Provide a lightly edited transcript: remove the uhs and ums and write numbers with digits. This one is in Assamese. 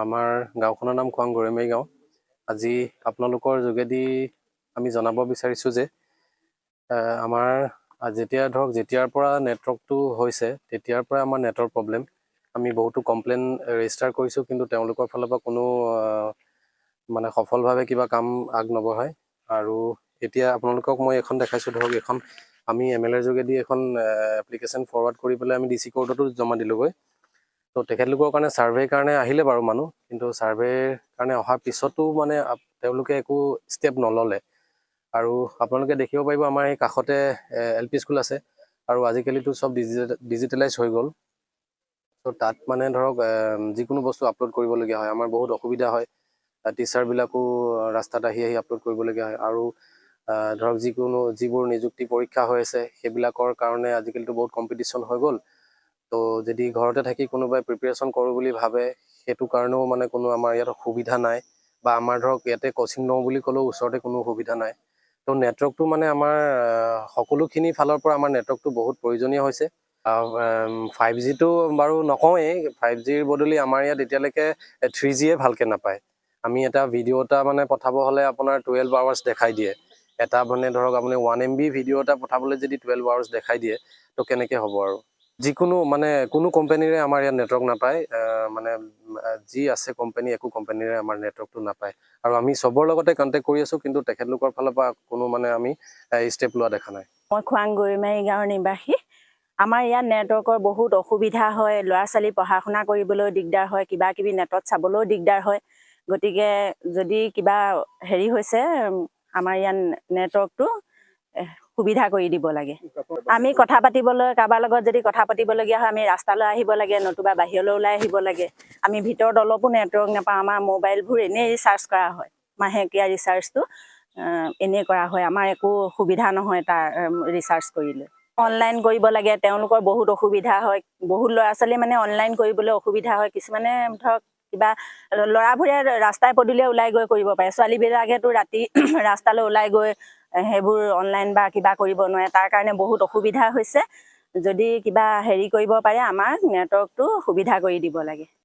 আমাৰ গাঁওখনৰ নাম খোৱাং গৰৈমাৰী গাঁও। আজি আপোনালোকৰ যোগেদি আমি জনাব বিচাৰিছোঁ যে আমাৰ যেতিয়াৰ পৰা নেটৱৰ্কটো হৈছে তেতিয়াৰ পৰা আমাৰ নেটৰ প্ৰব্লেম। আমি বহুতো কমপ্লেইন ৰেজিষ্টাৰ কৰিছোঁ, কিন্তু তেওঁলোকৰ ফালৰ পৰা কোনো মানে সফলভাৱে কিবা কাম আগ নবঢ়ায়। আৰু এতিয়া আপোনালোকক মই এখন দেখাইছোঁ, ধৰক এখন আমি MLA যোগেদি এখন এপ্লিকেশ্যন ফৰৱাৰ্ড কৰি পেলাই আমি DC কোৰ্টতো জমা দিলোঁগৈ। তো তেখেতলোকৰ কাৰণে ছাৰ্ভেৰ কাৰণে আহিলে বাৰু মানুহ, কিন্তু ছাৰ্ভেৰ কাৰণে অহাৰ পিছতো মানে তেওঁলোকে একো ষ্টেপ নল'লে। আৰু আপোনালোকে দেখিব পাৰিব আমাৰ এই কাষতে LP স্কুল আছে, আৰু আজিকালিতো চব ডিজিটেলাইজ হৈ গ'ল। তো তাত মানে ধৰক যিকোনো বস্তু আপলোড কৰিবলগীয়া হয়, আমাৰ বহুত অসুবিধা হয়। টিচাৰবিলাকো ৰাস্তাত আহি আপলোড কৰিবলগীয়া হয়। আৰু ধৰক যিবোৰ নিযুক্তি পৰীক্ষা হৈ আছে সেইবিলাকৰ কাৰণে আজিকালিতো বহুত কম্পিটিশ্যন হৈ গ'ল। তো যদি ঘৰতে থাকি কোনোবাই প্ৰিপেৰেশ্যন কৰোঁ বুলি ভাবে, সেইটো কাৰণেও মানে কোনো আমাৰ ইয়াত সুবিধা নাই, বা আমাৰ ধৰক ইয়াতে কোচিং লওঁ বুলি ক'লেও ওচৰতে কোনো সুবিধা নাই। তো নেটৱৰ্কটো মানে আমাৰ সকলোখিনি ফালৰ পৰা আমাৰ নেটৱৰ্কটো বহুত প্ৰয়োজনীয় হৈছে। 5Gটো বাৰু নকওঁৱেই, 5Gৰ বদলি আমাৰ ইয়াত এতিয়ালৈকে 3Gয়ে ভালকৈ নাপায়। আমি এটা ভিডিঅ' এটা মানে পঠাব হ'লে আপোনাৰ 12 আৱাৰ্ছ দেখাই দিয়ে। এটা মানে ধৰক আপুনি 1 MB ভিডিঅ' এটা পঠাবলৈ যদি 12 আৱাৰ্ছ দেখাই দিয়ে, তো কেনেকৈ হ'ব আৰু। যিকোনো মানে কোনো কোম্পানীৰে আমাৰ ইয়াত নেটৱৰ্ক নাপায়, মানে যি আছে কোম্পানী, একো কোম্পানীৰে আমাৰ নেটৱৰ্কটো নাপায়। আৰু আমি চবৰ লগতে কণ্টেক্ট কৰি আছোঁ, কিন্তু তেখেতলোকৰ ফালৰ পৰা কোনো মানে আমি ষ্টেপ লোৱা দেখা নাই। মই খোৱাং গৰৈমাৰী গাঁৱৰ নিবাসী। আমাৰ ইয়াত নেটৱৰ্কৰ বহুত অসুবিধা হয়, ল'ৰা ছোৱালী পঢ়া শুনা কৰিবলৈও দিগদাৰ হয়, কিবা কিবি নেটত চাবলৈও দিগদাৰ হয়। গতিকে যদি কিবা হেৰি হৈছে, আমাৰ ইয়াত নেটৱৰ্কটো সুবিধা কৰি দিব লাগে। আমি কথা পাতিবলৈ কাৰোবাৰ লগত যদি কথা পাতিবলগীয়া হয়, আমি ৰাস্তালৈ আহিব লাগে, নতুবা বাহিৰলৈ ওলাই আহিব লাগে। আমি ভিতৰত অলপো নেটৱৰ্ক নাপাওঁ। আমাৰ মোবাইলবোৰ এনেই ৰিচাৰ্জ কৰা হয়, মাহেকীয়া ৰিচাৰ্জটো এনেই কৰা হয়। আমাৰ একো সুবিধা নহয় তাৰ ৰিচাৰ্জ কৰিলে। অনলাইন কৰিব লাগে, তেওঁলোকৰ বহুত অসুবিধা হয়। বহুত ল'ৰা ছোৱালী মানে অনলাইন কৰিবলৈ অসুবিধা হয়। কিছুমানে ধৰক কিবা ল'ৰাবোৰে ৰাস্তাই পদূলিয়ে ওলাই গৈ কৰিব পাৰে, ছোৱালীবিলাকেতো ৰাতি ৰাস্তালৈ ওলাই গৈ সেইবোৰ অনলাইন বা কিবা কৰিব নোৱাৰে। তাৰ কাৰণে বহুত অসুবিধা হৈছে। যদি কিবা হেৰি কৰিব পাৰে, আমাৰ নেটৱৰ্কটো সুবিধা কৰি দিব লাগে।